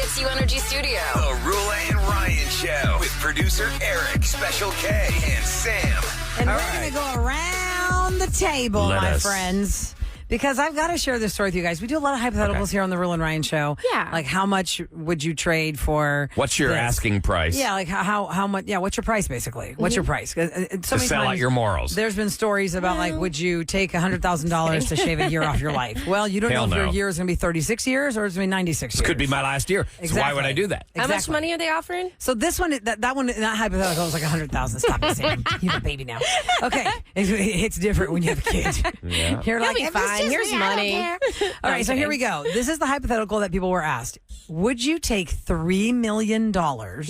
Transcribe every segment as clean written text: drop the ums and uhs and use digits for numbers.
KXU Energy Studio. The Roula and Ryan Show with producer Eric, Special K, and Sam. And we're going to go around the table, my us. friends. Because I've got to share this story with you guys. We do a lot of hypotheticals here on the Roula and Ryan Show. Yeah. Like, how much would you trade for What's your this? asking price? Yeah, like how much? Yeah, what's your price basically? What's your price? So To many sell out times your morals. There's been stories about like, would you take $100,000 to shave a year off your life? Well, you don't Hell know if your no. year is going to be 36 years or it's going to be 96 This years. could be my last year. So why would I do that? How much money are they offering? So this one, that one, that hypothetical was like 100,000. Stop it, Sam. You have a baby now. Okay, it's different when you have a kid. Yeah. You're like, be "If it's fine. just Here's me, I don't money." care." All right, so here we go. This is the hypothetical that people were asked. Would you take $3 million? That's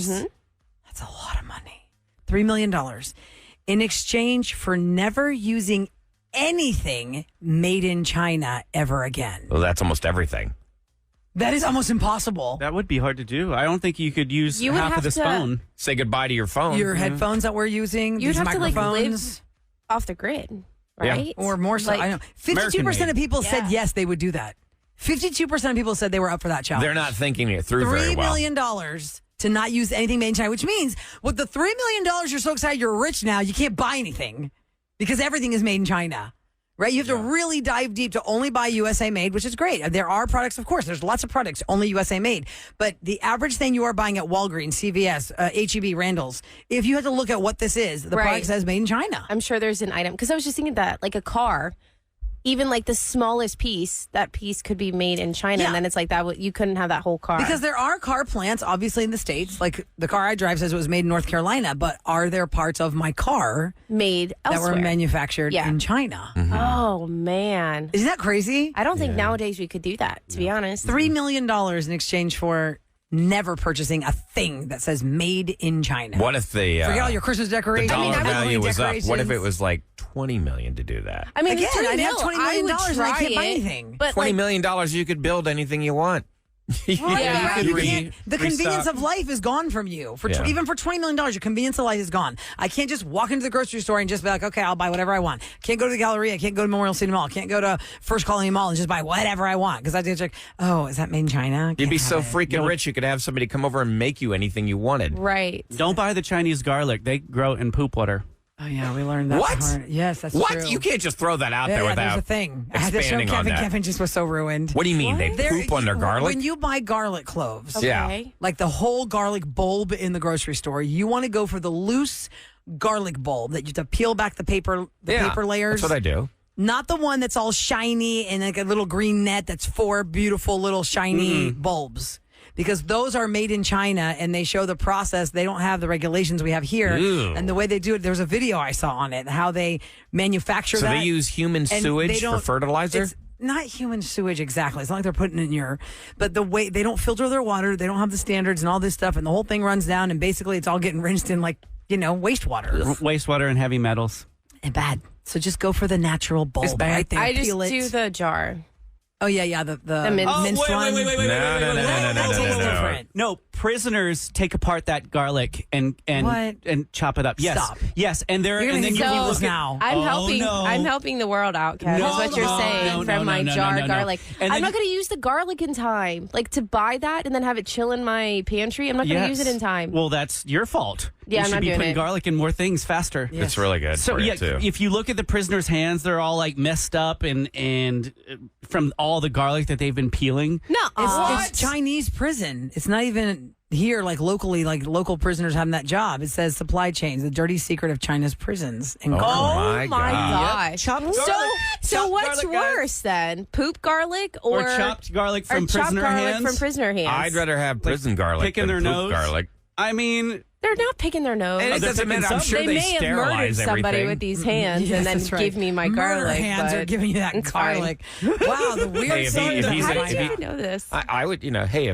a lot of money. $3 million in exchange for never using anything made in China ever again. Well, that's almost everything. That is almost impossible. That would be hard to do. I don't think you could use You would half have of this to- phone. Say goodbye to your phone. Your headphones that we're using, You'd these have to like microphones. live off the grid, Yeah. right? Or more so. Like, I know. 52% of people said Yeah. yes, they would do that. 52% of people said they were up for that challenge. They're not thinking it through very $3 well. million to not use anything made in China, which means with the $3 million, you're so excited you're rich now, you can't buy anything because everything is made in China. Right? You have to really dive deep to only buy USA made, which is great. There are products, of course, there's lots of products only USA made. But the average thing you are buying at Walgreens, CVS, HEB, Randall's, if you had to look at what this is, the Right. product says made in China. I'm sure there's an item because I was just thinking that like a car, even like the smallest piece, that piece could be made in China, Yeah. and then it's like that. You couldn't have that whole car Because there are car plants, obviously, in the States. Like the car I drive says it was made in North Carolina, but are there parts of my car made that elsewhere. were manufactured Yeah. in China? Oh man, Isn't that crazy? I don't think nowadays we could do that. To be honest, $3 million in exchange for never purchasing a thing that says made in China. What if the Forget all your Christmas the decorations. dollar Halloween value was up? What if it decorations. was like $20 million to do that? I mean, Again, it's $3 I'd have $20 million I would and I can't try buy it, anything. But $20 like, million, you could build anything you want. Right, Yeah. right. You can't, the restock. convenience of life is gone from you. For Yeah. even for $20 million, your convenience of life is gone. I can't just walk into the grocery store and just be like, okay, I'll buy whatever I want. Can't go to the Galleria. Can't go to Memorial City Mall. Can't go to First Colony Mall and just buy whatever I want. Because I just like, oh, is that made in China? You'd Can't be have so it. freaking rich, you could have somebody come over and make you anything you wanted. right? Don't buy the Chinese garlic. They grow in poop water. Oh, yeah, we learned that. What? part. Yes, that's What? true. You can't just throw that out Yeah, there yeah, without there's a thing. I had to show expanding on Kevin. that. Kevin just was so ruined. What do you mean? They There- poop on their garlic? When you buy garlic cloves, Yeah. Okay. like the whole garlic bulb in the grocery store, you want to go for the loose garlic bulb that you have to peel back the paper layers. That's what I do. Not the one that's all shiny and like a little green net that's four beautiful little shiny bulbs. Because those are made in China and they show the process. They don't have the regulations we have here. Ew. And the way they do it, there's a video I saw on it, how they manufacture So that. they use human And sewage they for don't- fertilizer? It's not human sewage exactly. It's not like they're putting it in your, but the way they don't filter their water, they don't have the standards and all this stuff, and the whole thing runs down, and basically it's all getting rinsed in like wastewater Wastewater and heavy metals. and bad. So just go for the natural bulb It's bad. right there. I just Peel it. do the jar. Oh yeah, the mince- minced one. No, no, That tastes different. No, prisoners take apart that garlic and What? and chop it up. Yes, Stop. yes, and they're You're and gonna then you Google can this look at- now. I'm Oh, helping. no. I'm helping the world out, Kev. No, That's what you're no, saying no, from no, my no, jar no, no. garlic. And I'm then not going to use the garlic in time. Like to buy that and then have it chill in my pantry. I'm not going to use it in time. Well, that's your fault. Yeah, you I'm should not be doing putting it. garlic in more things faster. Yeah. It's really good So for yeah, you, too. if you look at the prisoners' hands, they're all like messed up and from all the garlic that they've been peeling. no, It's Chinese prison. It's not even here, like locally, like local prisoners having that job. It says supply chains, the dirty secret of China's prisons. And Oh, garlic. my God. gosh. Chopped So Chopped what's garlic, guys. worse then? Poop garlic Or chopped garlic from or chopped prisoner garlic hands? from prisoner hands? I'd rather have prison garlic picking than their poop nose? garlic. I mean, They're not picking their nose. And it they're doesn't picking matter. I'm some. sure they they may have murdered sterilize somebody everything. with these hands Yes, and then that's right. give me my Murder garlic. hands but are giving you that it's fine. garlic. Wow, the weird Hey, if he- side if of he's How a- did China. you know this? I would, hey,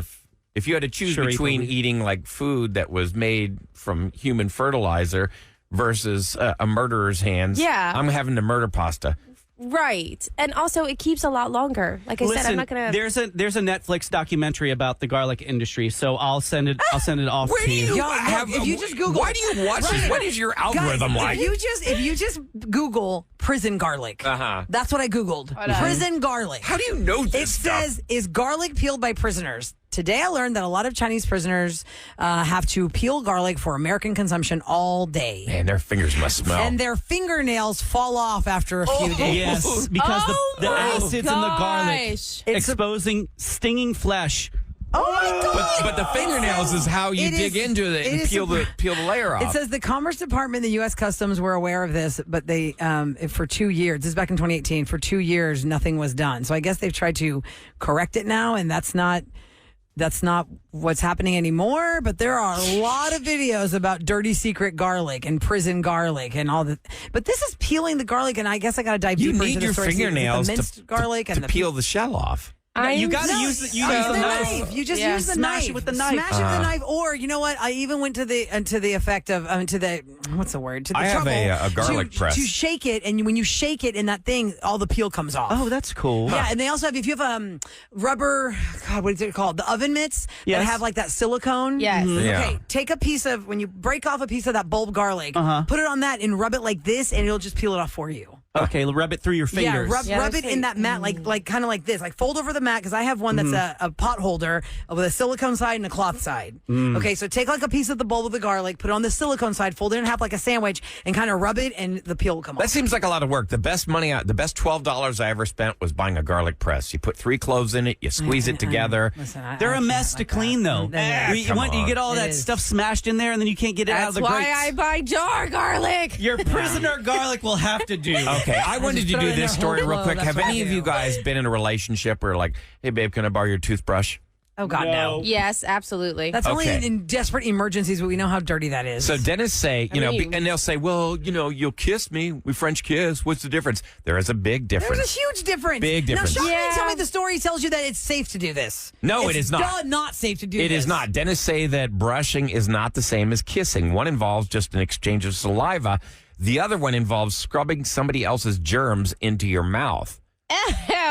if you had to choose Sure, between equally. eating like food that was made from human fertilizer versus a murderer's hands, Yeah. I'm having the murder pasta. Right. And also, it keeps a lot longer. Like I said, I'm not going to. There's a Netflix documentary about the garlic industry, so I'll send it off Where to do you. you Y'all, look, have? if you just Google- why do you watch this? What is your algorithm Guys, like? if you just Google prison garlic, Uh-huh. that's what I Googled. Prison garlic. How do you know It this stuff? says, is garlic peeled by prisoners? today I learned that a lot of Chinese prisoners have to peel garlic for American consumption all day. Man, their fingers must smell. And their fingernails fall off after a few days. Yes, because the acids in the garlic gosh. exposing stinging flesh. Oh my God! But the fingernails is how you dig into it and peel the layer off. It says the Commerce Department, the U.S. Customs were aware of this, but they, for 2 years, this is back in 2018, for 2 years, nothing was done. So I guess they've tried to correct it now, and that's not what's happening anymore. But there are a lot of videos about dirty secret garlic and prison garlic and all that. But this is peeling the garlic, and I guess I got to dive you deeper need into your the story. fingernails the minced garlic to and peel the shell off. You got to use the knife. You just Yeah. use the Smash knife. it with the knife. Smash it with the knife. Or you know what? I even went to the effect of to the what's the word? To the I have trouble a garlic press. to shake it, and when you shake it in that thing, all the peel comes off. Oh, that's cool. Yeah, and they also have, if you have rubber, God, what is it called? The oven mitts that Yes. have like that silicone. Yes. Yeah. Okay, take a piece of, when you break off a piece of that bulb garlic, put it on that and rub it like this, and it'll just peel it off for you. Okay, rub it through your fingers. Yeah, rub that's it in that mat, like kind of like this. Like fold over the mat, because I have one that's a pot holder with a silicone side and a cloth side. Okay, so take like a piece of the bulb of the garlic, put it on the silicone side, fold it in half like a sandwich, and kind of rub it, and the peel will come That off. seems like a lot of work. The best $12 I ever spent was buying a garlic press. You put 3 cloves in it, you squeeze it together. Listen, They're I a mess can't to like clean, though. that. You come get all It that is. stuff smashed in there, and then you can't get it out of That's the why grates. I buy jar garlic. Your prisoner garlic will have to do. Okay, I wanted to throw it do in this their story whole real blow. quick. That's Have what I any of do. you guys been in a relationship where like, hey babe, can I borrow your toothbrush? Oh God, No. no. Yes, absolutely. That's only Okay. in desperate emergencies, but we know how dirty that is. So dentists say, mean- and they'll say, well, you'll kiss me. We French kiss. What's the difference? There is a big difference. there's a huge difference. Big difference. Now, Sean didn't Yeah. tell me the story tells you that it's safe to do this. No, it It's is not. Not safe to do this. It is not. Dentists say that brushing is not the same as kissing. One involves just an exchange of saliva. The other one involves scrubbing somebody else's germs into your mouth.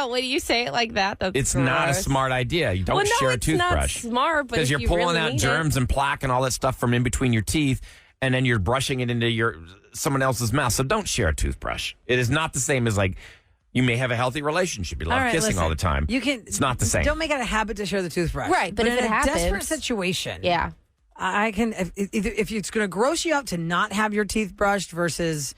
When you say it like that, that's It's not a gross. smart idea. You don't Well, no, share a it's toothbrush. not smart, but because if you're you pulling really out need germs and plaque and all that stuff from in between your teeth, and then you're brushing it into someone else's mouth. So don't share a toothbrush. It is not the same as like you may have a healthy relationship. You love All right, kissing listen, all the time. You can. It's not the same. Don't make it a habit to share the toothbrush. Right, but if in it a desperate happens- situation, Yeah. I can. If it's going to gross you out to not have your teeth brushed versus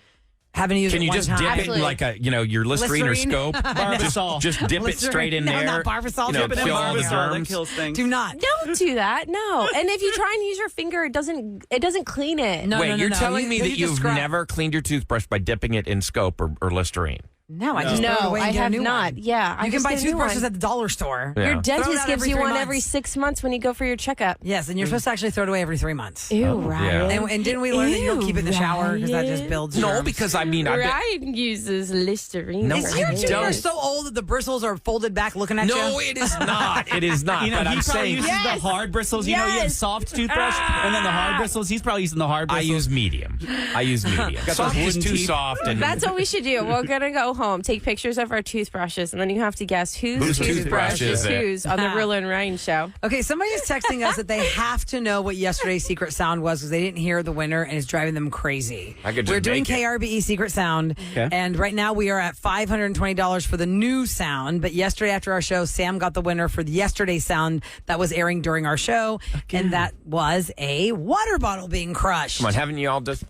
having to use Can it you one just time. dip Absolutely. it in like your Listerine or Listerine? scope? Barbasol. just dip it Listerine. straight in No, there. not Barbasol. You know, Dip it in kill all the Barbasol, that germs. kills things. Do not. Don't do that. No. And if you try and use your finger, it doesn't clean it. No, Wait, no, no, you're no. telling me You that just you've scrub. never cleaned your toothbrush by dipping it in scope or Listerine? No, I just throw it No, away and I get a have new not. one. Yeah, I you can just buy get a new toothbrushes one. at the dollar store. Yeah. Your Throw it dentist out gives every you 3 one months. every 6 months when you go for your checkup. Yes, and you're supposed to actually throw it away every 3 months. Ew, Ryan. And didn't we learn that you don't keep it in the shower because that just builds No, germs? because I mean, I bet. Ryan uses Listerine. No, Is I your don't. toothbrush so old that the bristles are folded back looking at No, you? it is not. It is not. You know, but he I'm probably saying uses the Yes. hard bristles. You know, you have Yes. soft toothbrush and then the hard bristles. He's probably using the hard I bristles. use medium. Got Soft those is wooden too teeth. soft. And That's what we should do. We're going to go home, take pictures of our toothbrushes, and then you have to guess whose toothbrush toothbrush is is it? whose on the Roula and Ryan show. Okay, somebody is texting us that they have to know what yesterday's secret sound was because they didn't hear the winner and it's driving them crazy. I could just We're doing make it. KRBE Secret Sound, Okay. and right now we are at $520 for the new sound. But yesterday after our show, Sam got the winner for yesterday's sound that was airing during our show, and that was a water bottle being crushed. Come on, haven't you all just?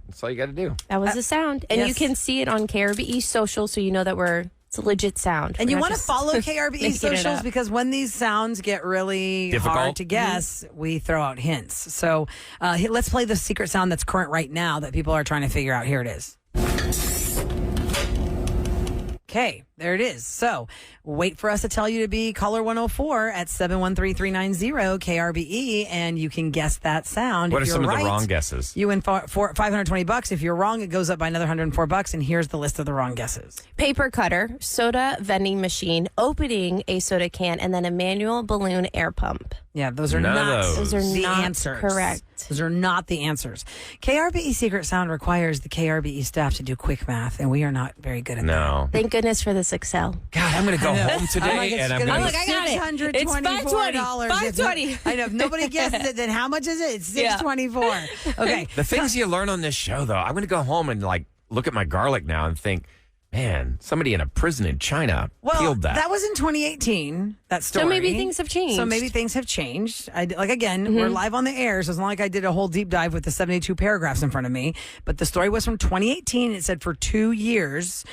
That's all you got to do. That was the sound. And yes. you can see it on KRBE social, so you know that it's a legit sound. And We're you not want to just follow making KRBE it socials up. because when these sounds get really Difficult. hard to guess, we throw out hints. So let's play the secret sound that's current right now that people are trying to figure out. Here it is. Okay, there it is. So wait for us to tell you to be caller 104 at 713-390 KRBE, and you can guess that sound. What If are some you're of the right, wrong guesses? You win for $520. If you're wrong, it goes up by another $104. And here's the list of the wrong guesses. Paper cutter, soda vending machine, opening a soda can, and then a manual balloon air pump. Yeah, those are None of not those. Those are the not answers. correct. Those are not the answers. KRBE Secret Sound requires the KRBE staff to do quick math, and we are not very good at that. No. Thank goodness for this Excel. God, I'm going to go home today, and I'm gonna going be like, I got it. It's $624. $520. I know if nobody guesses it, then how much is it? It's Yeah. $624. Okay. The things you learn on this show, though, I'm going to go home and like look at my garlic now and think, Man, somebody in a prison in China Well, peeled that. that was in 2018, that story. So maybe things have changed. So maybe things have changed. We're live on the air, so it's not like I did a whole deep dive with the 72 paragraphs in front of me. But the story was from 2018. It said for 2 years,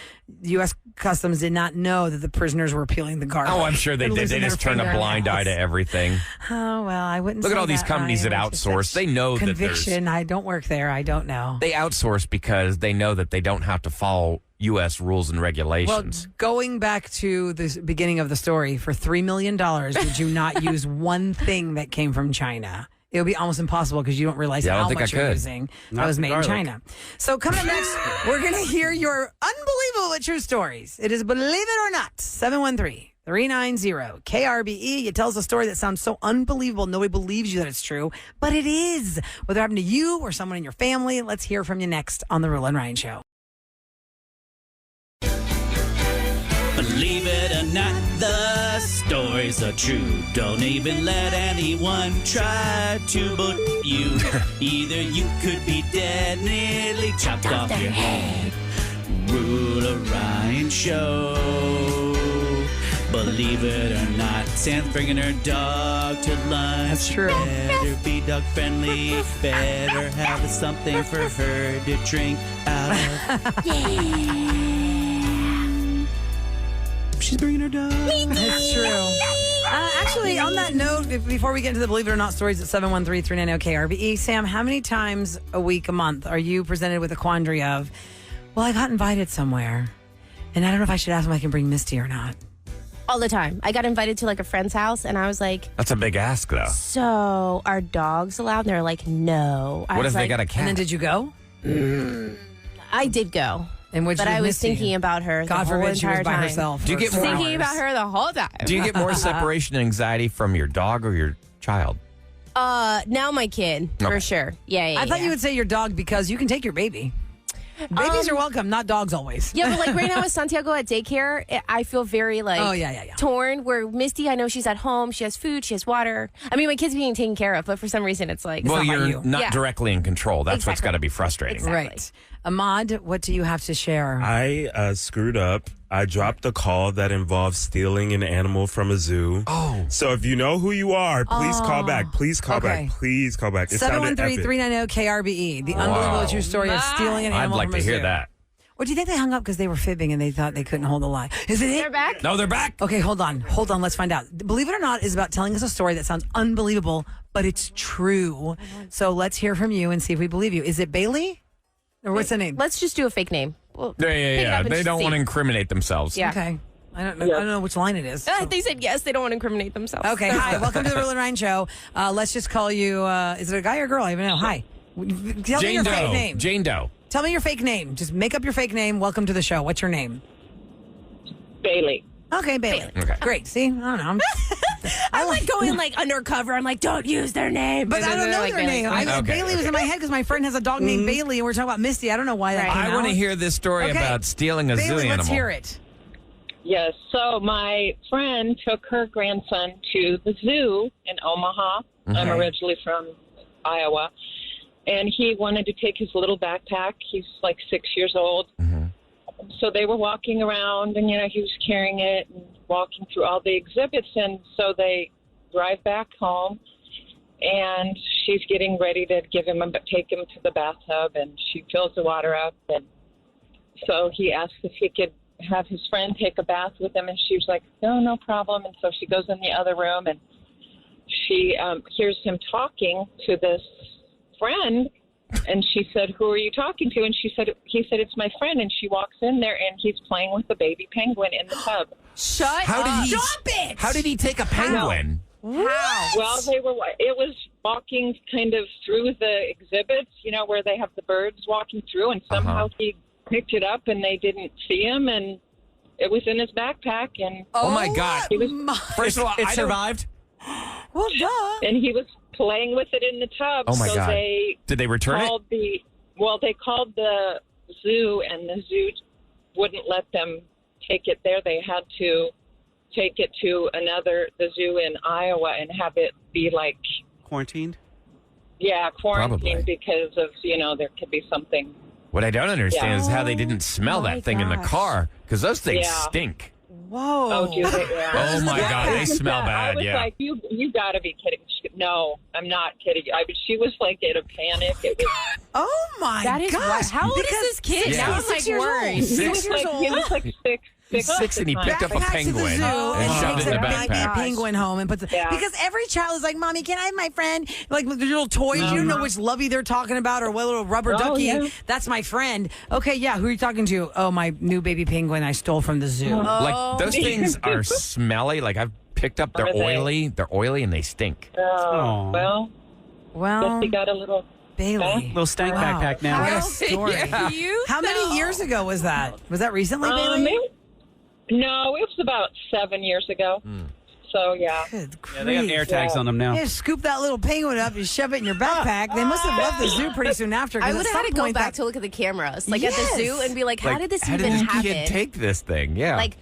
U.S. Customs did not know that the prisoners were peeling the garlic. Oh, I'm sure they and did. They losing just their turn a blind eye to fingernails. everything. Oh, well, I wouldn't Look say at all these that, companies that Ryan, which is outsource. such They know that there's... conviction. I don't work there. I don't know. They outsource because they know that they don't have to follow U.S. rules and Well, regulations. going back to the beginning of the story, for $3 million, would you not use one thing that came from China? It would be almost impossible because you don't realize Yeah, I don't how think much I you're could. using that Not was the made garlic. in China. So coming up next, we're going to hear your unbelievable but true stories. It is Believe It or Not, 713-390-KRBE. It tells a story that sounds so unbelievable, nobody believes you that it's true, but it is. Whether it happened to you or someone in your family, let's hear from you next on The Roula and Ryan Show. Believe it or not, the stories are true. Don't even let anyone try to bully you. Either you could be dead, nearly chopped off your head. Roula Ryan Show. Believe it or not, Sam's bringing her dog to lunch. That's true. Better be dog friendly. Better have something for her to drink out of. She's bringing her dog. That's true. Actually, on that note, before we get into the Believe It or Not stories at 713-390-KRBE, Sam, how many times a week, a month, are you presented with a quandary of, well, I got invited somewhere, and I don't know if I should ask them if I can bring Misty or not? All the time. I got invited to like a friend's house, and I was like, That's a big ask, though. so are dogs allowed? And they're like, no. I What was if they like, got a cat? And then did you go? I did go. And what'd you But do I with was Misty? thinking about her God the whole forbid she was entire by time. herself. Do you for get 4 more Thinking hours. about her the whole time. Do you get more separation anxiety from your dog or your child? Now my kid, for Okay. sure. Yeah. I thought you would say your dog because you can take your baby. Babies are welcome, not dogs always. Yeah, but like right now with Santiago at daycare, I feel very like Oh, yeah. torn. Where Misty, I know she's at home, she has food, she has water. I mean, my kid's being taken care of, but for some reason, it's like Well, not about you're you. not Yeah. directly in control. That's what's Exactly. got to be frustrating. Exactly. Right. Ahmad, what do you have to share? I screwed up. I dropped a call that involved stealing an animal from a zoo. Oh. So if you know who you are, please call back. Please call Okay. back. Please call back. It sounded epic. 713-390-KRBE. The unbelievable true story of stealing an I'd animal like from to a hear zoo. that. Or do you think they hung up because they were fibbing and they thought they couldn't hold a lie? Is it They're it? back. No, they're back. Okay, hold on. Let's find out. Believe It or Not is about telling us a story that sounds unbelievable, but it's true. So let's hear from you and see if we believe you. Is it Bailey? Or what's the name? Let's just do a fake name. Well, Yeah, pick it yeah. up and They just don't see. want to incriminate themselves. Yeah. Okay. I don't know which line it is. They said yes. They don't want to incriminate themselves. Okay, hi. Welcome to the Roula and Ryan Show. Let's just call you, is it a guy or a girl? I don't even know. Hi. Tell me Jane your Doe. fake name. Jane Doe. Tell me your fake name. Just make up your fake name. Welcome to the show. What's your name? Bailey. Okay, Bailey. Okay. Great. See? I don't know. I'm like going like undercover. I'm like, don't use their name. But And I then don't they're know like, their name. Bailey. Bailey was in my head because my friend has a dog named Bailey, and we're talking about Misty. I don't know why that Right. came I want to out. hear this story Okay. about stealing a zoo Bailey, animal. let's hear it. Yes. So my friend took her grandson to the zoo in Omaha. I'm originally from Iowa. And he wanted to take his little backpack. He's like 6 years old. So they were walking around and, he was carrying it and walking through all the exhibits. And so they drive back home and she's getting ready to take him to the bathtub, and she fills the water up. And so he asks if he could have his friend take a bath with him, and she was like, no problem. And so she goes in the other room, and she hears him talking to this friend, and she said, who are you talking to? And he said, it's my friend. And she walks in there, and he's playing with the baby penguin in the tub. Shut How up. did he? Stop it! How did he take a penguin? Well, it was walking kind of through the exhibits, where they have the birds walking through, and somehow he picked it up and they didn't see him, and it was in his backpack, and Oh my God! my- First of all, It I don't- survived. Well, duh. and he was playing with it in the tub. Oh my so God! They Did they return it? called they called the zoo, and the zoo wouldn't let them take it there. They had to take it to the zoo in Iowa and have it be like, Quarantined. quarantined Probably. because of, there could be something What I don't understand is how they didn't smell my that thing in the gosh. car, because those things Yeah. stink. Whoa. Oh, do they? Yeah. Oh, my God, they smell I bad, was yeah. like, you got to be kidding. No, I'm not kidding. She was like in a panic. It was, Oh my That is gosh. wild. How old is Because- this kid? Yeah. Now I'm 6 like years old. worried. 6 years he was old. like six. He's 6 and he picked up a Backpacks to the penguin zoo and and shoved takes it in a the baby backpack. penguin home and puts it. Yeah. Because every child is like, "Mommy, can I have my friend?" Like with the little toys. You don't know which lovey they're talking about or what little rubber ducky. yeah. That's my friend. Okay, yeah. Who are you talking to? Oh, my new baby penguin I stole from the zoo. Like, those things are smelly. Like, I've picked up, they're Are they? oily. They're oily and they stink. Oh, well, Well, he got a little. Bailey. Little stank Wow. backpack now. What a story. How many years ago was that? Was that recently, Bailey? No, it was about 7 years ago. So, yeah. Good Yeah, they got grief. air tags on them now. Yeah, scoop that little penguin up and shove it in your backpack. They must have left the zoo pretty soon after. 'cause I at would have some had to go point back that- to look at the cameras, like at the Yes. zoo, and be like, how did this how even did this happen? kid take this thing? Yeah. Like,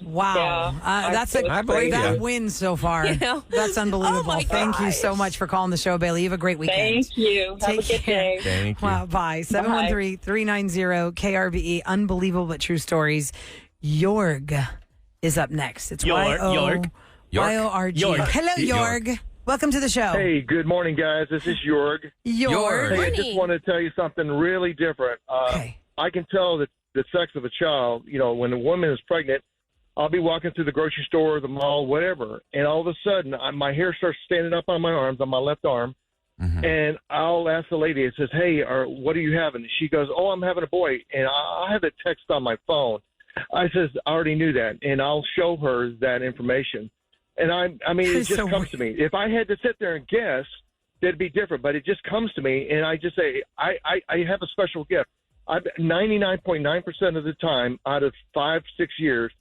Wow, Yeah. that's a I believe that you. win so far. You know? That's unbelievable. Oh my Thank you gosh. so much for calling the show, Bailey. You have a great weekend. Thank you. Have Take a good care. day. Thank you. Wow, bye. 713-390-KRBE. Unbelievable but true stories. Yorg is up next. It's York. Y-O-Y-O-R-G. York. Hello, Yorg. Welcome to the show. Hey, good morning, guys. This is Jorg. Yorg. Hey, I just want to tell you something really different. Okay. I can tell that the sex of a child, when a woman is pregnant, I'll be walking through the grocery store, the mall, whatever, and all of a sudden my hair starts standing up on my arms, on my left arm, and I'll ask the lady, it says, hey, what are you having? And she goes, oh, I'm having a boy, and I have a text on my phone. I says, I already knew that, and I'll show her that information. And I mean, it That's just so comes to me. If I had to sit there and guess, that'd be different. But it just comes to me, and I just say, I have a special gift. 99.9% of the time, out of 5-6 years,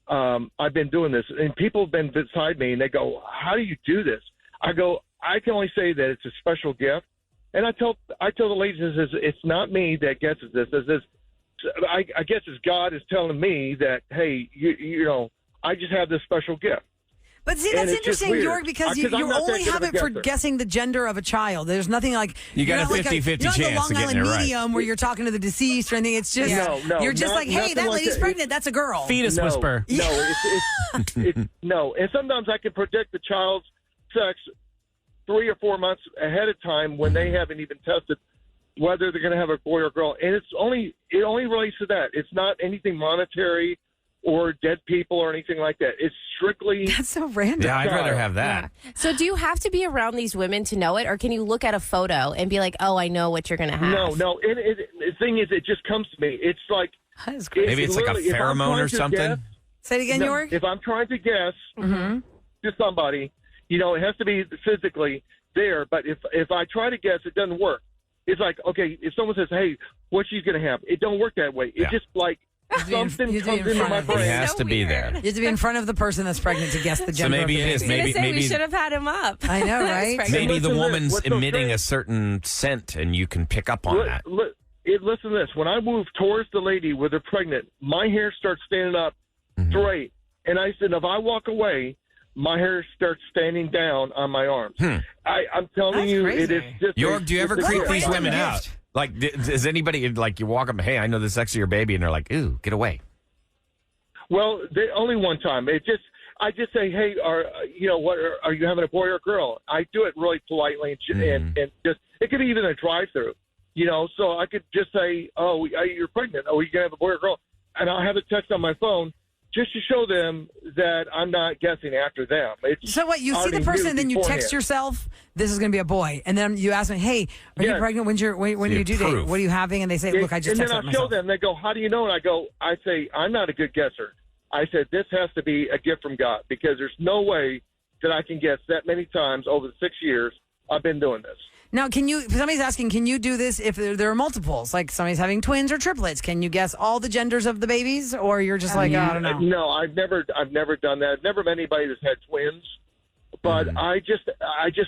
I've been doing this, and people have been beside me, and they go, "How do you do this?" I go, "I can only say that it's a special gift." And I tell the ladies, it's not me that guesses this. I guess it's God is telling me that, hey, you know, I just have this special gift. But see, And that's it's just interesting, weird. Yorg, because you 'Cause I'm not that only good have of a it for guesser. guessing the gender of a child. There's nothing like You got you're a not like 50-50 you're not chance the of Long getting Island it right. medium where you're talking to the deceased or anything. It's just No, you're just not- like, hey, nothing that like lady's that. pregnant. That's a girl. Fetus No, whisper. No, no. And sometimes I can predict the child's sex 3 or 4 months ahead of time when they haven't even tested whether they're going to have a boy or girl. And it only relates to that. It's not anything monetary or dead people or anything like that. It's strictly That's so random. Yeah, I'd rather have that. so do you have to be around these women to know it, or can you look at a photo and be like, oh, I know what you're going to have? no. The thing is, it just comes to me. It's like That is crazy. Maybe it's like a literally, if I'm pheromone trying or to something. guess- Say it again, No, Yorg. if I'm trying to guess to somebody, you know, it has to be physically there. But if I try to guess, it doesn't work. It's like, okay, if someone says, hey, what she's going to have, it don't work that way. It Yeah. just like something you comes do in into front my of It them. brain. has so to be weird. there. You have to be in front of the person that's pregnant to guess the So gender. maybe of the it is. baby. Maybe we should have had him up. I know, right? maybe the Listen to woman's this. What's so emitting a strange- certain scent, and you can pick up on that. Listen to this. When I move towards the lady with her pregnant, my hair starts standing up straight. And I said, if I walk away, my hair starts standing down on my arms. I'm telling That's you, crazy. it is just. York, do you ever it's a creep gift. these random women gift. out? Like, does anybody, like, you walk up, hey, I know the sex of your baby, and they're like, ooh, get away. Well, only one time. I just say, hey, are you having a boy or a girl? I do it really politely and just it could be even a drive-through, you know. So I could just say, oh, you're pregnant. Oh, you gonna have a boy or girl? And I'll have a text on my phone just to show them that I'm not guessing after them. So what? You see the already person, knew and then you beforehand. text yourself, "This is going to be a boy," and then you ask me, "Hey, are you Yes. pregnant? When See, you due date? proof. What are you having?" And they say, "Look, I just and then texted I'll myself." show them. They go, how do you know? And I say, I'm not a good guesser. I said, this has to be a gift from God because there's no way that I can guess that many times over the 6 years I've been doing this. Now, somebody's asking, can you do this if there are multiples? Like somebody's having twins or triplets. Can you guess all the genders of the babies? Or you're just like, I don't know. No, I've never done that. I've never met anybody that's had twins, but I just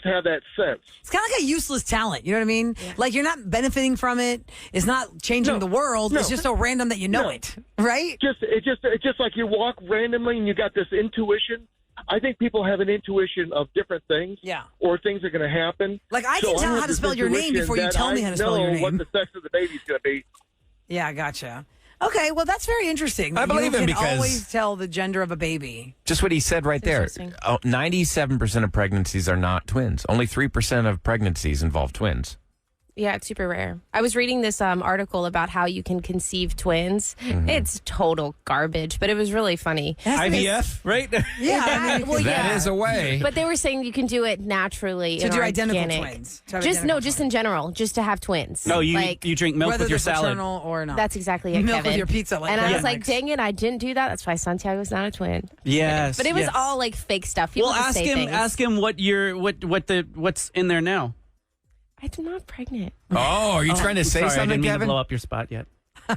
have that sense. It's kind of like a useless talent. You know what I mean? Like you're not benefiting from it. It's not changing No, the world. no. It's just so random that you know No. it. Right? It's just like you walk randomly and you got this intuition. I think people have an intuition of different things, Yeah. or things are going to happen. Like, I can tell have how to this spell your name intuition before you that tell me how to spell your I know what name. the sex of the baby's going to be Yeah, gotcha. Okay, well, that's very interesting. I believe you him can because- always tell the gender of a baby. Just what he said right there. Interesting. 97% of pregnancies are not twins. Only 3% of pregnancies involve twins. Yeah, it's super rare. I was reading this article about how you can conceive twins. It's total garbage, but it was really funny. IVF, right? Yeah, I mean, Well, That yeah. is a way. But they were saying you can do it naturally. to and do identical organic. twins. To have Just identical just twins. in general, just to have twins. No, you like, you drink milk whether with your they're salad. paternal or not. that's exactly it, Milk Kevin. with your pizza. Like and I that was like, next. dang it, I didn't do that. That's why Santiago's not a twin. Yes, But it was yes. all like fake stuff. People Well, just ask say him. things. Ask him what's in there now. I'm not pregnant. Oh, are you trying to say Sorry, I something, didn't mean to Kevin? blow up your spot yet.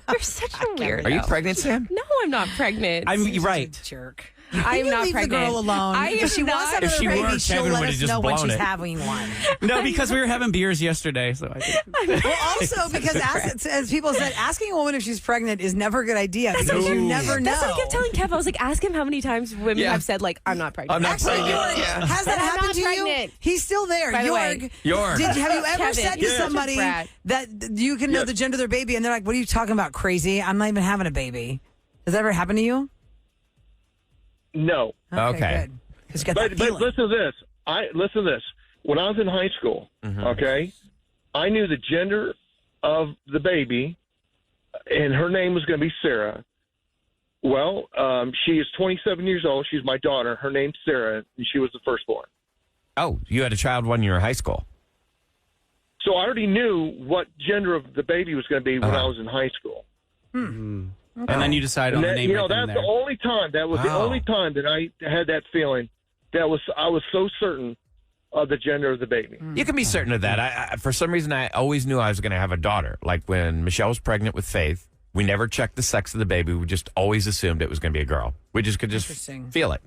You're such a weirdo. Are you pregnant, Sam? No, I'm not pregnant. You're right. Jerk. I'm You not leave pregnant. the girl alone. I If am she not. wants If another she baby, were, she'll Kevin let would've us just know when blown she's it. having one. No, because we were having beers yesterday, so I think. Well, also because as people said, asking a woman if she's pregnant is never a good idea because you never know. That's what I kept telling Kev. I was like, ask him how many times women Yeah. have said, like, I'm not pregnant. I'm not Actually, pregnant. Jorg, Yeah. has that I'm happened not to pregnant. you? He's still there. By the way. Jorg. Have you ever Kevin, said to you're such a somebody brat. that you can know the gender of their baby and they're like, what are you talking about, crazy? I'm not even having a baby. Has that ever happened to you? No. Okay. Good. 'Cause you got But that feeling. listen to this. Listen to this. When I was in high school, okay, I knew the gender of the baby, and her name was going to be Sarah. Well, she is 27 years old. She's my daughter. Her name's Sarah, and she was the firstborn. Oh, you had a child when you were in high school. So I already knew what gender of the baby was going to be when Uh-huh. I was in high school. And then you decide on And the that, name you know, right then and that's there. the only time. That was the Wow. only time that I had that feeling. I was so certain of the gender of the baby. You can be certain of that. I for some reason, I always knew I was going to have a daughter. Like when Michelle was pregnant with Faith, we never checked the sex of the baby. We just always assumed it was going to be a girl. We just could just Interesting. feel it.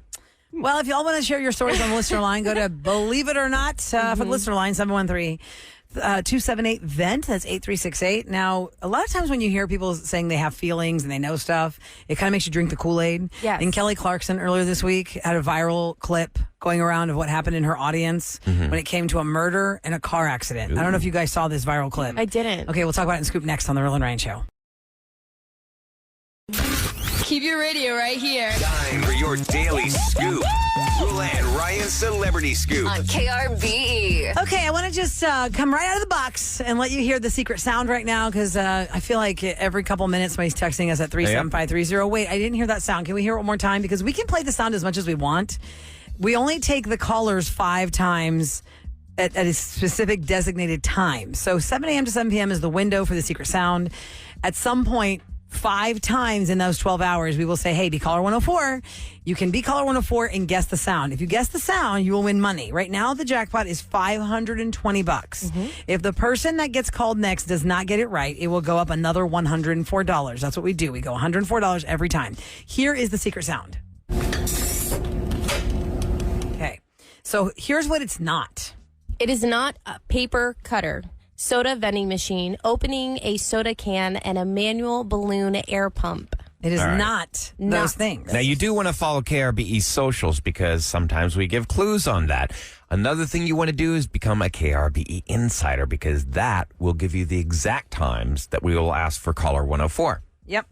Well, if y'all want to share your stories on the listener line, go to Believe It or Not for the listener line, 713-278-VENT. That's 8368. Now, a lot of times when you hear people saying they have feelings and they know stuff, it kind of makes you drink the Kool-Aid. Yes. And Kelly Clarkson earlier this week had a viral clip going around of what happened in her audience when it came to a murder and a car accident. I don't know if you guys saw this viral clip. I didn't. Okay, we'll talk about it in Scoop next on the Roula and Ryan Show. Keep your radio right here Time for your daily scoop. Roula and Ryan's Celebrity Scoop. on KRBE. Okay, I want to just come right out of the box and let you hear the secret sound right now because I feel like every couple minutes somebody's texting us at 37530. Wait, I didn't hear that sound. Can we hear it one more time? Because we can play the sound as much as we want. We only take the callers 5 times at a specific designated time. So 7 a.m. to 7 p.m. is the window for the secret sound. At some point, 5 times in those 12 hours, we will say, hey, be caller 104. You can be caller 104 and guess the sound. If you guess the sound, you will win money. Right now, the jackpot is $520. If the person that gets called next does not get it right, it will go up another $104. That's what we do. We go $104 every time. Here is the secret sound. Okay. So here's what it's not. It is not a paper cutter, soda vending machine, opening a soda can, and a manual balloon air pump. It is All right. not those Not. things. Now, you do want to follow KRBE socials because sometimes we give clues on that. Another thing you want to do is become a KRBE insider because that will give you the exact times that we will ask for caller 104. Yep.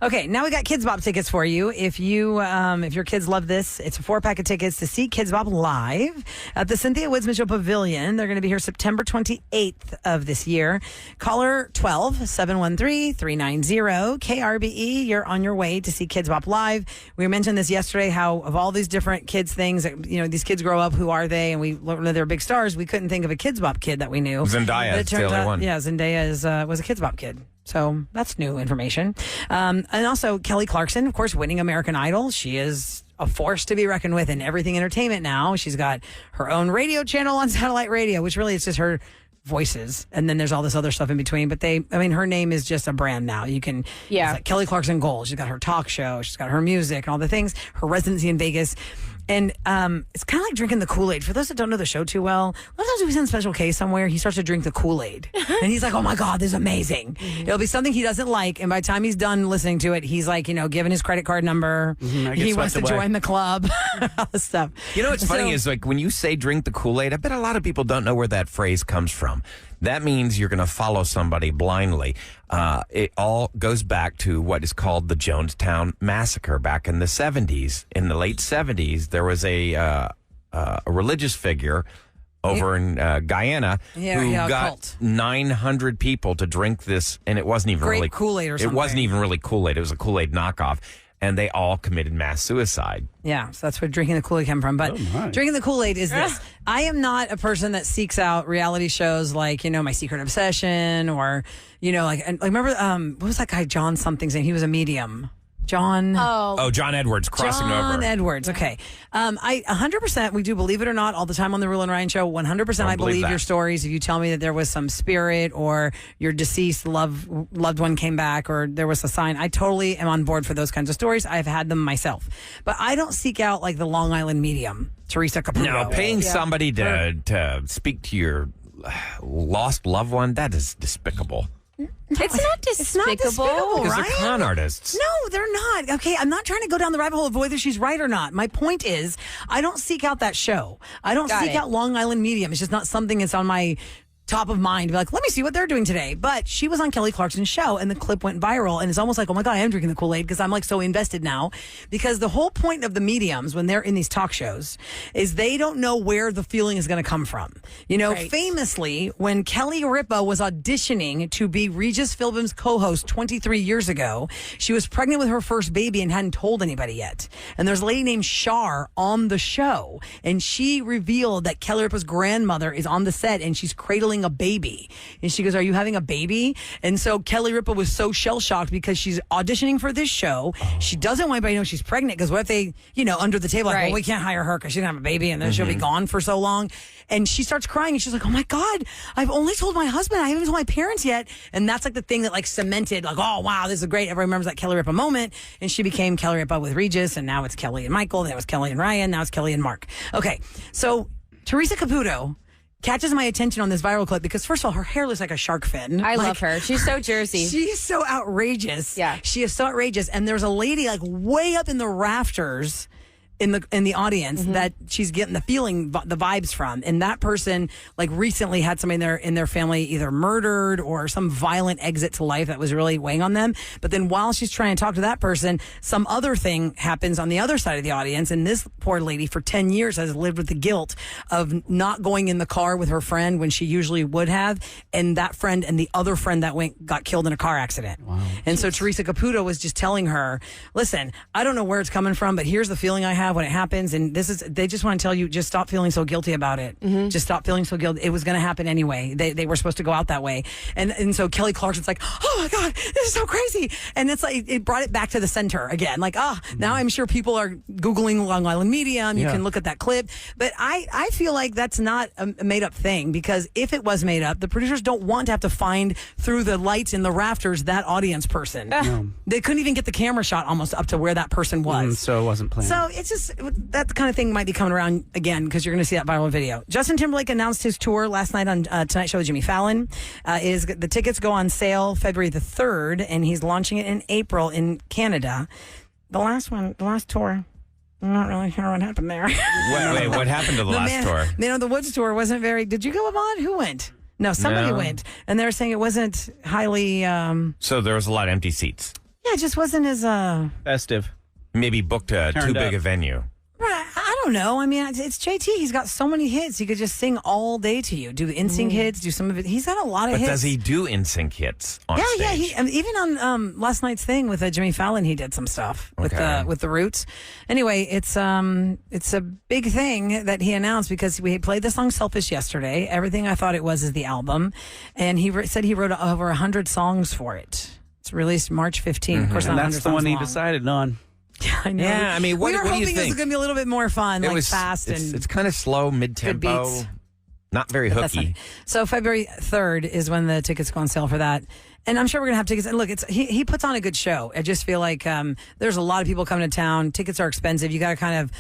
Okay, now we got Kids Bop tickets for you. If your kids love this, it's a 4-pack of tickets to see Kids Bop live at the Cynthia Woods Mitchell Pavilion. They're going to be here September 28th of this year. Caller 12-713-390 KRBE. You're on your way to see Kids Bop live. We mentioned this yesterday, how of all these different kids things, these kids grow up, who are they? And we learned they're big stars. We couldn't think of a Kids Bop kid that we knew. Zendaya But it is the turns only out- one. Yeah, Zendaya was a Kids Bop kid. So that's new information. And also Kelly Clarkson, of course, winning American Idol. She is a force to be reckoned with in everything entertainment now. She's got her own radio channel on satellite radio, which really is just her voices. And then there's all this other stuff in between. But her name is just a brand now. You can, Yeah. it's like Kelly Clarkson Gold. She's got her talk show. She's got her music and all the things, her residency in Vegas. And it's kind of like drinking the Kool-Aid. For those that don't know the show too well, a lot of times we send Special K somewhere, he starts to drink the Kool-Aid. And he's like, oh my God, this is amazing. It'll be something he doesn't like. And by the time he's done listening to it, he's like, giving his credit card number. I get He wants to swept away. join the club. All this stuff. You know what's funny So- is like when you say drink the Kool-Aid, I bet a lot of people don't know where that phrase comes from. that means you're going to follow somebody blindly. It all goes back to what is called the Jonestown Massacre back in the 70s. In the late 70s, there was a religious figure over in Guyana who got cult. 900 people to drink this, and it wasn't even Grape really Kool-Aid or something. It wasn't even really Kool-Aid. It was a Kool-Aid knockoff, and they all committed mass suicide. Yeah, so that's where drinking the Kool-Aid came from. But drinking the Kool-Aid is this. I am not a person that seeks out reality shows like, My Secret Obsession or, remember, what was that guy, John something's name? He was a medium. John Edwards crossing over. John Edwards. Okay. I 100%, we do believe it or not all the time on the Roula and Ryan show. 100% I believe your stories. If you tell me that there was some spirit or your deceased loved one came back or there was a sign, I totally am on board for those kinds of stories. I've had them myself. But I don't seek out like the Long Island medium, Teresa Caputo. No, paying somebody to speak to your lost loved one, that is despicable. It's not despicable. It's not despicable, Because Ryan. they're con artists. No, they're not. Okay, I'm not trying to go down the rabbit hole of whether she's right or not. My point is, I don't seek out that show. I don't seek out Long Island Medium. It's just not something that's on my top of mind. Be like, let me see what they're doing today. But she was on Kelly Clarkson's show, and the clip went viral. And it's almost like, oh my God, I am drinking the Kool-Aid because I'm like so invested now. Because the whole point of the mediums when they're in these talk shows is they don't know where the feeling is going to come from. Famously, when Kelly Ripa was auditioning to be Regis Philbin's co-host 23 years ago, she was pregnant with her first baby and hadn't told anybody yet. And there's a lady named Shar on the show, and she revealed that Kelly Ripa's grandmother is on the set and she's cradling a baby. And she goes, are you having a baby? And so Kelly Ripa was so shell-shocked because she's auditioning for this show. She doesn't want anybody to know she's pregnant because what if they, under the table, like, well, we can't hire her because she didn't have a baby and then she'll be gone for so long. And she starts crying and she's like, oh my God, I've only told my husband. I haven't told my parents yet. And that's like the thing that like cemented like, oh wow, this is great. Everyone remembers that Kelly Ripa moment. And she became Kelly Ripa with Regis, and now it's Kelly and Michael. Then it was Kelly and Ryan. Now it's Kelly and Mark. Okay. So Teresa Caputo catches my attention on this viral clip because, first of all, her hair looks like a shark fin. I love her. She's so Jersey. She's so outrageous. Yeah. She is so outrageous. And there's a lady like way up in the rafters in the audience that she's getting the feeling, the vibes from. And that person like recently had somebody in their family either murdered or some violent exit to life that was really weighing on them. But then while she's trying to talk to that person, some other thing happens on the other side of the audience. And this poor lady for 10 years has lived with the guilt of not going in the car with her friend when she usually would have. And that friend and the other friend that got killed in a car accident. Wow. And so Teresa Caputo was just telling her, listen, I don't know where it's coming from, but here's the feeling I have when it happens. And they just want to tell you, just stop feeling so guilty about it. Just stop feeling so guilty. It was going to happen anyway. They were supposed to go out that way. And so Kelly Clarkson's like, oh my God, this is so crazy. And it's like, it brought it back to the center again. Like, now I'm sure people are Googling Long Island Medium. You can look at that clip. But I feel like that's not a made up thing, because if it was made up, the producers don't want to have to find through the lights in the rafters that audience person. They couldn't even get the camera shot almost up to where that person was. So it wasn't planned. So it's just, that kind of thing might be coming around again because you're going to see that viral video. Justin Timberlake announced his tour last night on Tonight Show with Jimmy Fallon. The tickets go on sale February the 3rd, and he's launching it in April in Canada. The last tour, I'm not really sure what happened there. Wait, what happened to the last tour? The Woods tour wasn't very. Did you go, Yvonne? Who went? No, somebody went, and they were saying it wasn't highly. So there was a lot of empty seats. Yeah, it just wasn't as festive. Maybe booked too big a venue. I don't know. I mean, it's JT. He's got so many hits. He could just sing all day to you. Do NSYNC hits. Do some of it. He's got a lot of hits. But does he do NSYNC hits on stage? Yeah. Even on last night's thing with Jimmy Fallon, he did some stuff with the Roots. Anyway, it's a big thing that he announced because we played the song "Selfish" yesterday. Everything I Thought It Was is the album, and he said he wrote over 100 songs for it. It's released March 15th. Of course, and that's the one he decided on. Yeah, I know. Yeah, I mean, what we were do you hoping think? it was going to be a little bit more fun, fast it's, and it's kind of slow, mid-tempo, beats. not very hooky. So February 3rd is when the tickets go on sale for that. And I'm sure we're going to have tickets. And look, he puts on a good show. I just feel like there's a lot of people coming to town. Tickets are expensive. You got to kind of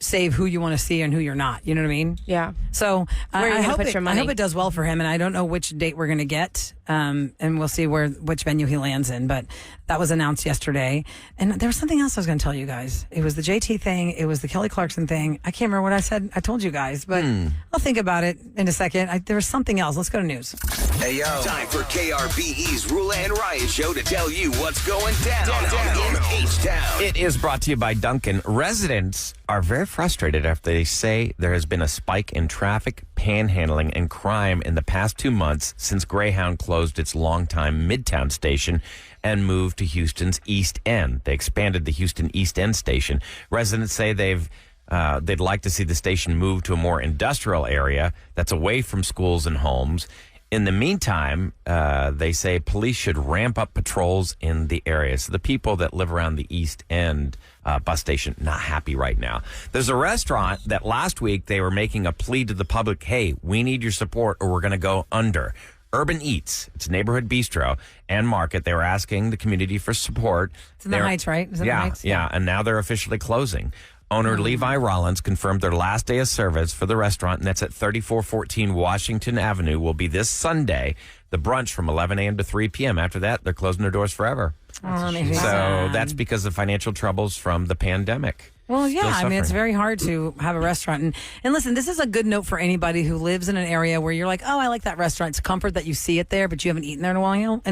save who you want to see and who you're not. You know what I mean? Yeah. So Where are you I gonna hope put your money? I hope it does well for him. And I don't know which date we're going to get. and we'll see which venue he lands in. But that was announced yesterday. And there was something else I was going to tell you guys. It was the JT thing. It was the Kelly Clarkson thing. I can't remember what I said. I told you guys, but I'll think about it in a second. There was something else. Let's go to news. Hey, yo. Time for KRBE's Roula and Ryan show to tell you what's going down in H-Town. It is brought to you by Duncan. Residents are very frustrated after they say there has been a spike in traffic, panhandling, and crime in the past 2 months since Greyhound closed its longtime Midtown station and moved to Houston's East End. They expanded the Houston East End station. Residents say they'd like to see the station move to a more industrial area that's away from schools and homes. In the meantime, they say police should ramp up patrols in the area. So the people that live around the East End bus station, not happy right now. There's a restaurant that last week they were making a plea to the public, hey, we need your support or we're going to go under. Urban Eats, it's a neighborhood bistro and market. They were asking the community for support. It's in the Heights, right? Is it the Heights? Yeah, and now they're officially closing. Owner Levi Rollins confirmed their last day of service for the restaurant, and that's at 3414 Washington Avenue, will be this Sunday. The brunch from 11 a.m. to 3 p.m. After that, they're closing their doors forever. So that's because of financial troubles from the pandemic. Well, yeah, I mean, it's very hard to have a restaurant. And listen, this is a good note for anybody who lives in an area where you're like, oh, I like that restaurant. It's comfort that you see it there, but you haven't eaten there in a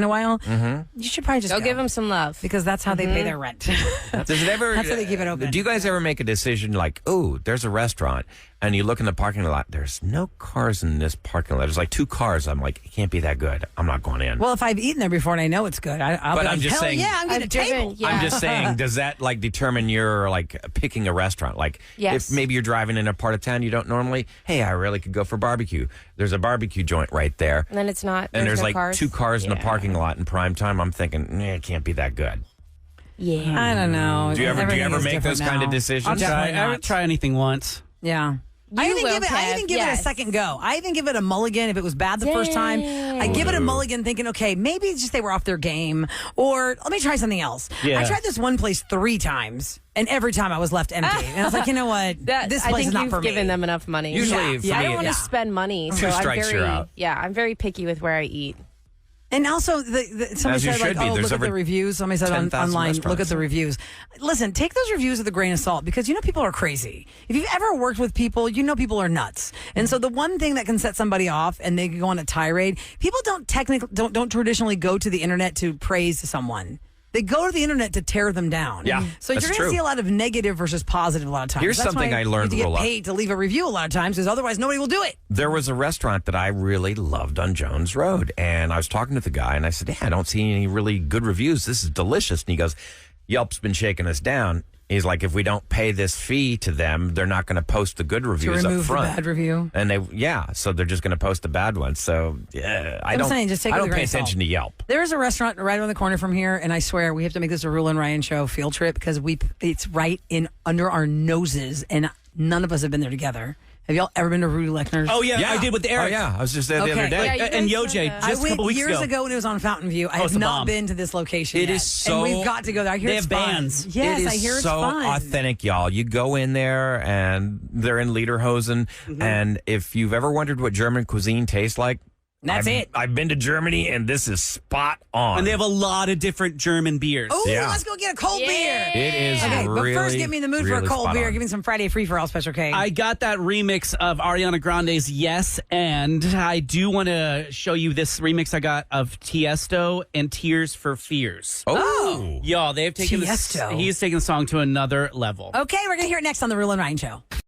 while. You should probably just go give them some love. Because that's how they pay their rent. Does it ever? That's how they keep it open. Do you guys ever make a decision like, oh, there's a restaurant, and you look in the parking lot, there's no cars in this parking lot. There's like 2 cars. I'm like, it can't be that good. I'm not going in. Well, if I've eaten there before and I know it's good, I'll be like, hell saying, yeah, I'm getting a table. Yeah. I'm just saying, does that like determine your like picking a restaurant? Like, yes. If maybe you're driving in a part of town you don't normally, hey, I really could go for barbecue. There's a barbecue joint right there. And then it's not. And there's no like cars. 2 cars in a parking lot in prime time. I'm thinking, it can't be that good. Yeah. I don't know. Do you ever make those kind of decisions? I haven't tried anything once. Yeah. I even give it a second go. I even give it a mulligan if it was bad the first time. I give it a mulligan thinking, okay, maybe it's just they were off their game, or let me try something else. Yeah. I tried this one place 3 times, and every time I was left empty. And I was like, you know what? This place is not for me. I think you've given them enough money. Usually, for me, I don't want to spend money. 2 strikes, you're out. Yeah, I'm very picky with where I eat. And also, somebody said, like, oh, look at the reviews. Somebody said online, look at the reviews. Listen, take those reviews with a grain of salt because you know people are crazy. If you've ever worked with people, you know people are nuts. And so the one thing that can set somebody off and they can go on a tirade, people don't traditionally go to the internet to praise someone. They go to the internet to tear them down. Yeah, so you're going to see a lot of negative versus positive a lot of times. Here's something I learned, you get paid to leave a review a lot of times because otherwise nobody will do it. There was a restaurant that I really loved on Jones Road, and I was talking to the guy, and I said, I don't see any really good reviews. This is delicious. And he goes, Yelp's been shaking us down. He's like, if we don't pay this fee to them, they're not going to post the good reviews to remove up front. The bad review. And so they're just going to post the bad ones. So I don't pay attention to Yelp. There is a restaurant right around the corner from here, and I swear we have to make this a Roula and Ryan show field trip because it's right in under our noses, and none of us have been there together. Have y'all ever been to Rudy Lechner's? Oh, yeah, I did with Eric. Oh, yeah, I was just there the other day. Yeah, and Yoj, just a couple weeks ago. Years ago when it was on Fountain View. I have not been to this location yet. Is so... And we've got to go there. I hear they it's have fun. bands. Yes, I hear it's fun. So authentic, y'all. You go in there, and they're in Lederhosen, and if you've ever wondered what German cuisine tastes like, That's it. I've been to Germany, and this is spot on. And they have a lot of different German beers. Oh, let's go get a cold beer. It is really, but first get me in the mood for a really cold beer. on. Give me some Friday Free-for-All Special K. I got that remix of Ariana Grande's Yes, and I do want to show you this remix I got of Tiesto and Tears for Fears. Oh. Y'all, they have taken Tiesto. he's taken the song to another level. Okay, we're going to hear it next on the Roula and Ryan Show.